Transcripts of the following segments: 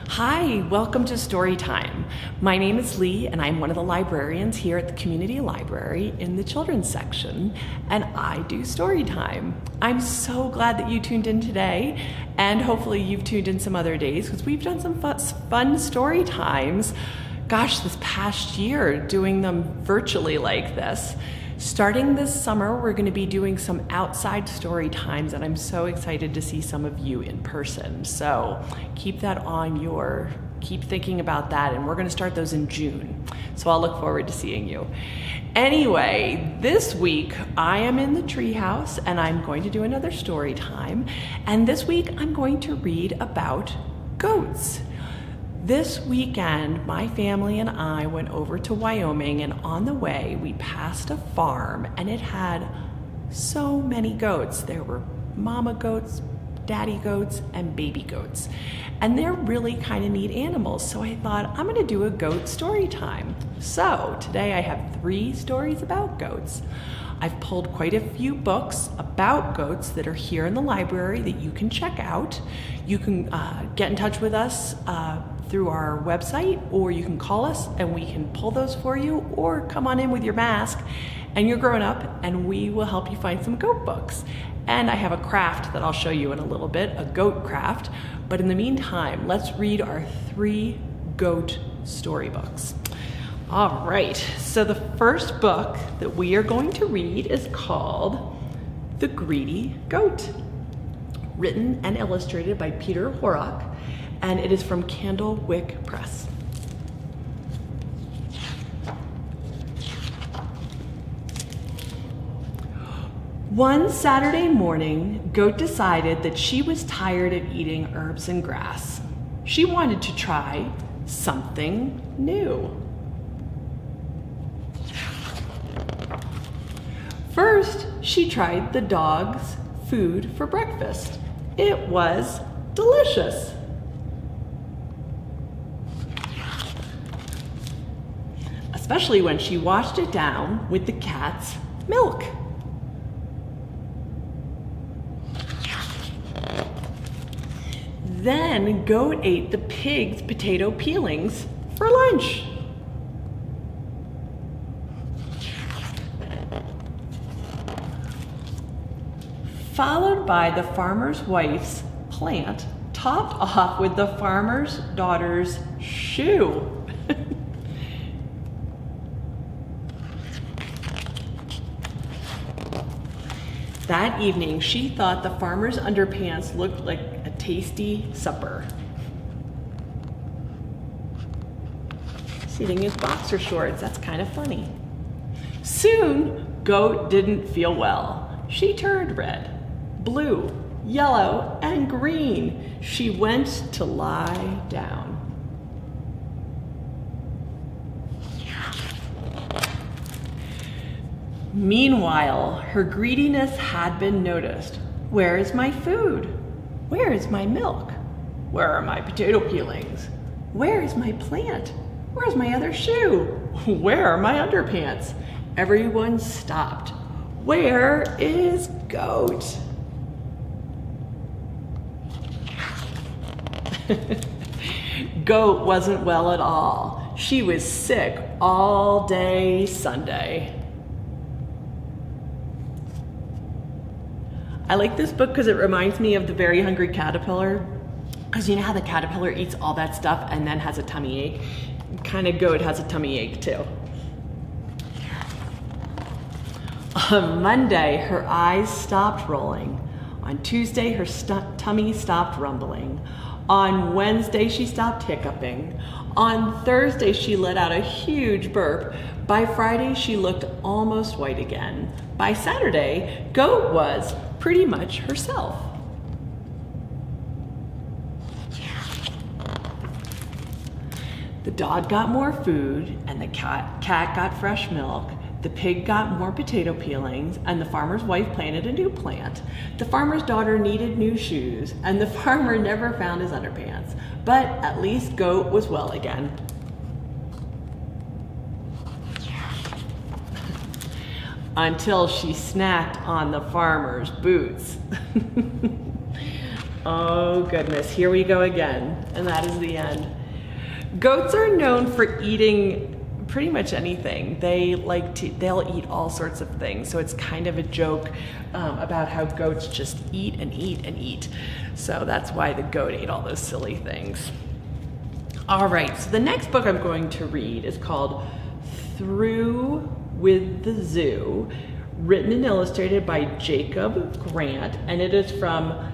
Hi, welcome to Story Time. My name is Lee and I'm one of the librarians here at the community library in the children's section, and I do story time. I'm so glad that you tuned in today, and hopefully you've tuned in some other days because we've done some fun story times. Gosh, this past year doing them virtually like this. Starting this summer, we're going to be doing some outside story times, and I'm so excited to see some of you in person. So keep thinking about that, and we're going to start those in June. So I'll look forward to seeing you. Anyway, this week I am in the treehouse and I'm going to do another story time. And this week I'm going to read about goats. This weekend, my family and I went over to Wyoming, and on the way, we passed a farm, and it had so many goats. There were mama goats, daddy goats, and baby goats. And they're really kind of neat animals, so I thought, I'm gonna do a goat story time. So today I have 3 stories about goats. I've pulled quite a few books about goats that are here in the library that you can check out. You can get in touch with us through our website, or you can call us and we can pull those for you, or come on in with your mask and you're grown up and we will help you find some goat books. And I have a craft that I'll show you in a little bit, a goat craft. But in the meantime, let's read our 3 goat storybooks. All right, so the first book that we are going to read is called The Greedy Goat, written and illustrated by Petr, and it is from Candlewick Press. One Saturday morning, Goat decided that she was tired of eating herbs and grass. She wanted to try something new. First, she tried the dog's food for breakfast. It was delicious. Especially when she washed it down with the cat's milk. Then Goat ate the pig's potato peelings for lunch. Followed by the farmer's wife's plant, topped off with the farmer's daughter's shoe. That evening, she thought the farmer's underpants looked like a tasty supper. Sitting in his boxer shorts, that's kind of funny. Soon, Goat didn't feel well. She turned red, blue, yellow, and green. She went to lie down. Meanwhile, her greediness had been noticed. Where is my food? Where is my milk? Where are my potato peelings? Where is my plant? Where's my other shoe? Where are my underpants? Everyone stopped. Where is Goat? Goat wasn't well at all. She was sick all day Sunday. I like this book because it reminds me of The Very Hungry Caterpillar. Because you know how the caterpillar eats all that stuff and then has a tummy ache? Kind of Goat has a tummy ache too. On Monday, her eyes stopped rolling. On Tuesday, her tummy stopped rumbling. On Wednesday, she stopped hiccuping. On Thursday, she let out a huge burp. By Friday, she looked almost white again. By Saturday, Goat was pretty much herself. The dog got more food, and the cat got fresh milk. The pig got more potato peelings, and the farmer's wife planted a new plant. The farmer's daughter needed new shoes, and the farmer never found his underpants. But at least Goat was well again. Until she snacked on the farmer's boots. Oh goodness, here we go again, and that is the end. Goats are known for eating pretty much anything. They'll eat all sorts of things. So it's kind of a joke about how goats just eat and eat and eat. So that's why the goat ate all those silly things. All right, so the next book I'm going to read is called Through with the Zoo, written and illustrated by Jacob Grant, and it is from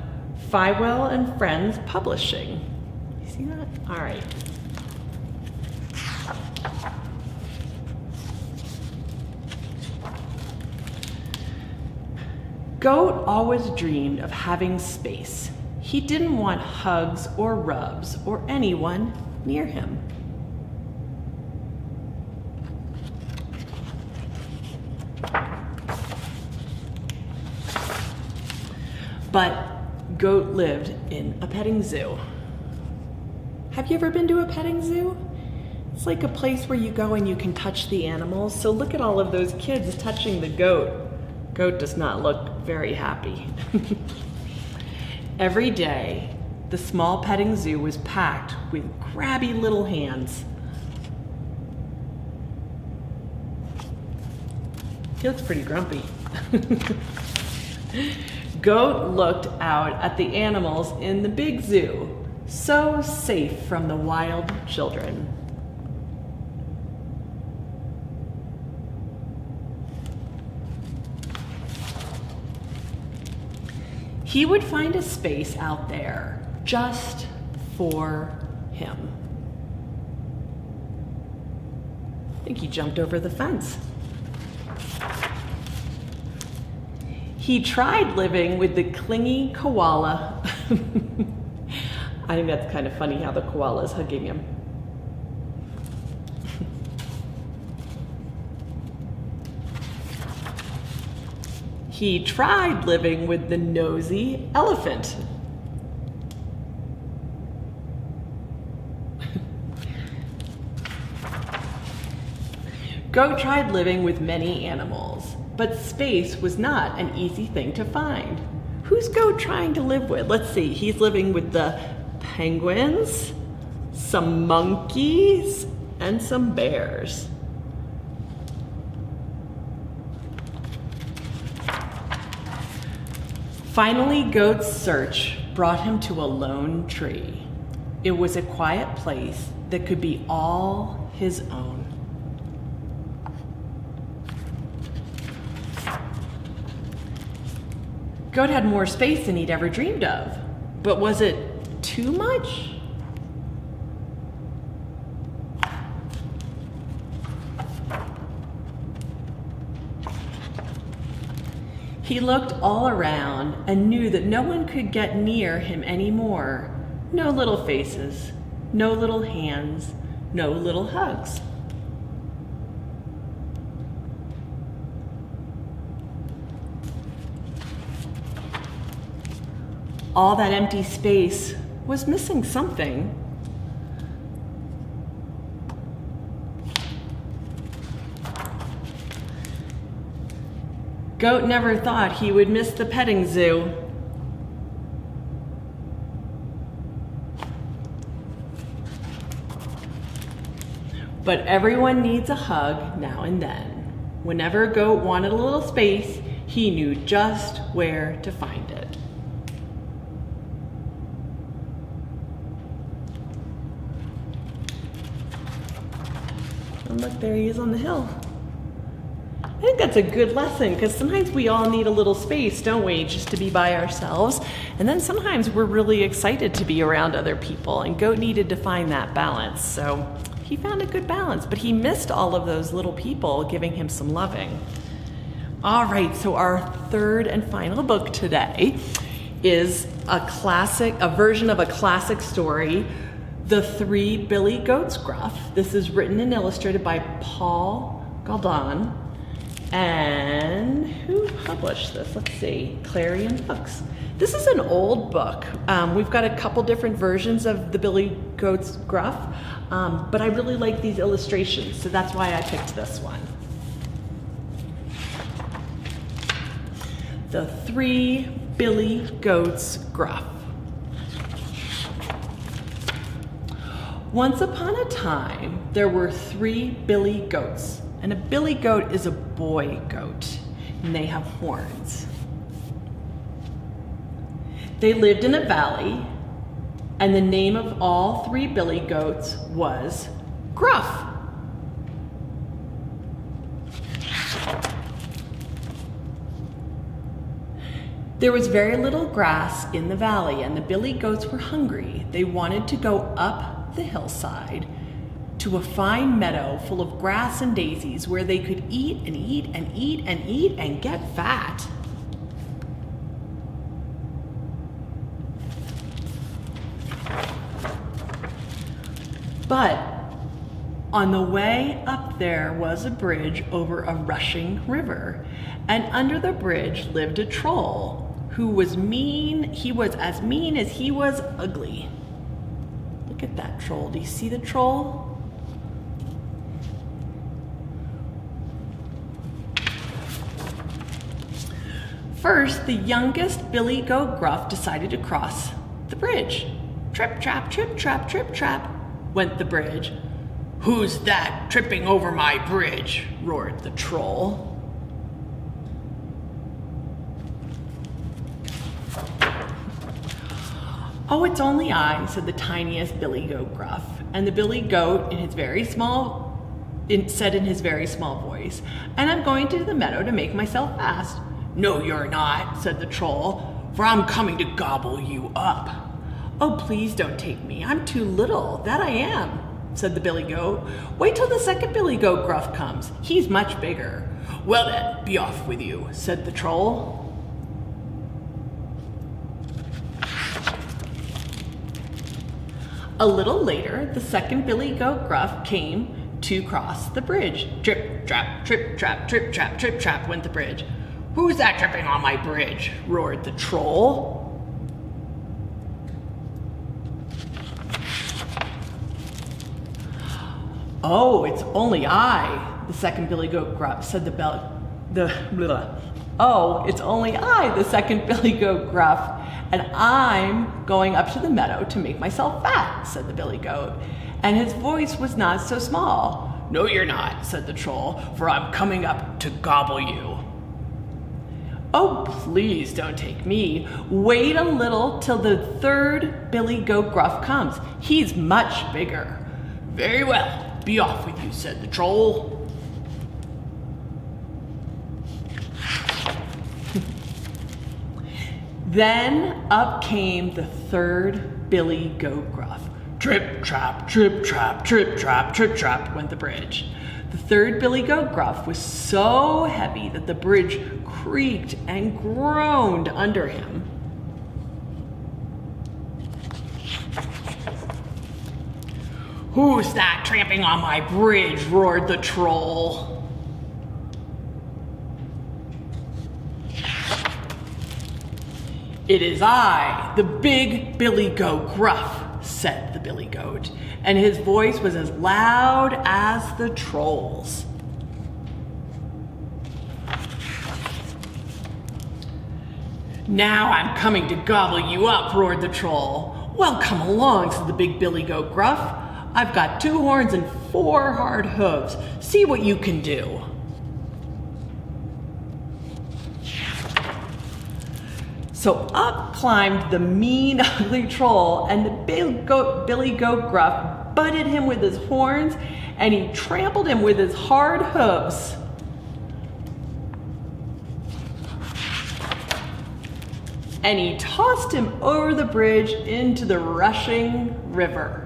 Fywell and Friends Publishing. You see that? All right. Goat always dreamed of having space. He didn't want hugs or rubs or anyone near him. But Goat lived in a petting zoo. Have you ever been to a petting zoo? It's like a place where you go and you can touch the animals. So look at all of those kids touching the goat. Goat does not look very happy. Every day, the small petting zoo was packed with grabby little hands. He looks pretty grumpy. Goat looked out at the animals in the big zoo, so safe from the wild children. He would find a space out there just for him. I think he jumped over the fence. He tried living with the clingy koala. I think that's kind of funny how the koala is hugging him. He tried living with the nosy elephant. Goat tried living with many animals, but space was not an easy thing to find. Who's Goat trying to live with? Let's see, he's living with the penguins, some monkeys, and some bears. Finally, Goat's search brought him to a lone tree. It was a quiet place that could be all his own. Goat had more space than he'd ever dreamed of, but was it too much? He looked all around and knew that no one could get near him anymore. No little faces, no little hands, no little hugs. All that empty space was missing something. Goat never thought he would miss the petting zoo. But everyone needs a hug now and then. Whenever Goat wanted a little space, he knew just where to find it. And look, there he is on the hill. I think that's a good lesson, because sometimes we all need a little space, don't we, just to be by ourselves. And then sometimes we're really excited to be around other people, and Goat needed to find that balance. So he found a good balance, but he missed all of those little people giving him some loving. All right, so our third and final book today is a version of a classic story, The Three Billy Goats Gruff. This is written and illustrated by Paul Galdone. And who published this? Let's see, Clarion Books. This is an old book. We've got a couple different versions of the Billy Goats Gruff, but I really like these illustrations, so that's why I picked this one. The Three Billy Goats Gruff. Once upon a time, there were 3 billy goats, and a billy goat is a boy goat, and they have horns. They lived in a valley, and the name of all 3 billy goats was Gruff. There was very little grass in the valley, and the billy goats were hungry. They wanted to go up the hillside to a fine meadow full of grass and daisies where they could eat and eat and eat and eat and get fat. But on the way up there was a bridge over a rushing river, and under the bridge lived a troll who was mean. He was as mean as he was ugly. Look at that troll. Do you see the troll? First, the youngest billy goat Gruff decided to cross the bridge. Trip, trap, trip, trap, trip, trap, went the bridge. "Who's that tripping over my bridge?" roared the troll. "Oh, it's only I," said the tiniest billy goat Gruff. And the billy goat said in his very small voice, "And I'm going to the meadow to make myself fast." "No, you're not," said the troll, "for I'm coming to gobble you up." "Oh, please don't take me. I'm too little, that I am," said the billy goat. "Wait till the second billy goat Gruff comes. He's much bigger." "Well then, be off with you," said the troll. A little later, the second billy goat Gruff came to cross the bridge. Trip, trap, trip, trap, trip, trap, trip, trap, went the bridge. "Who's that tripping on my bridge?" roared the troll. "Oh, it's only I," the second billy goat Gruff said. "Oh, it's only I," the second billy goat Gruff, "and I'm going up to the meadow to make myself fat," said the billy goat, and his voice was not so small. "No, you're not," said the troll, "for I'm coming up to gobble you." "Oh, please don't take me. Wait a little till the third billy goat Gruff comes. He's much bigger." "Very well, be off with you," said the troll. Then up came the third billy goat Gruff. Trip, trap, trip, trap, trip, trap, trip, trap, went the bridge. The third billy goat Gruff was so heavy that the bridge creaked and groaned under him. "Who's that tramping on my bridge?" roared the troll. "It is I, the big billy goat Gruff," said the billy goat, and his voice was as loud as the troll's. "Now I'm coming to gobble you up," roared the troll. "Well, come along," said the big billy goat Gruff. "I've got 2 horns and 4 hard hooves. See what you can do." So up climbed the mean, ugly troll, and the big billy goat Gruff butted him with his horns, and he trampled him with his hard hooves. And he tossed him over the bridge into the rushing river.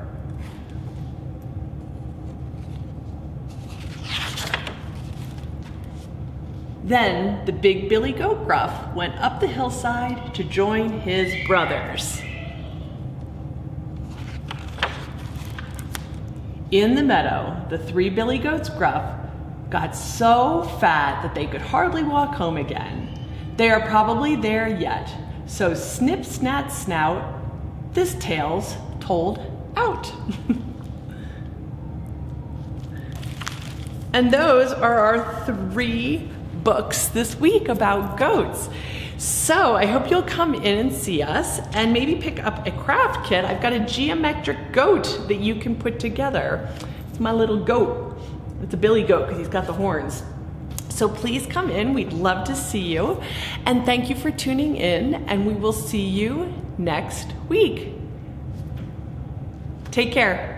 Then the big billy goat Gruff went up the hillside to join his brothers. In the meadow, the 3 billy goats Gruff got so fat that they could hardly walk home again. They are probably there yet, so snip, snat, snout, this tale's told out. And those are our 3 books this week about goats. So I hope you'll come in and see us and maybe pick up a craft kit. I've got a geometric goat that you can put together. It's my little goat. It's a billy goat because he's got the horns. So please come in, we'd love to see you. And thank you for tuning in, and we will see you next week. Take care.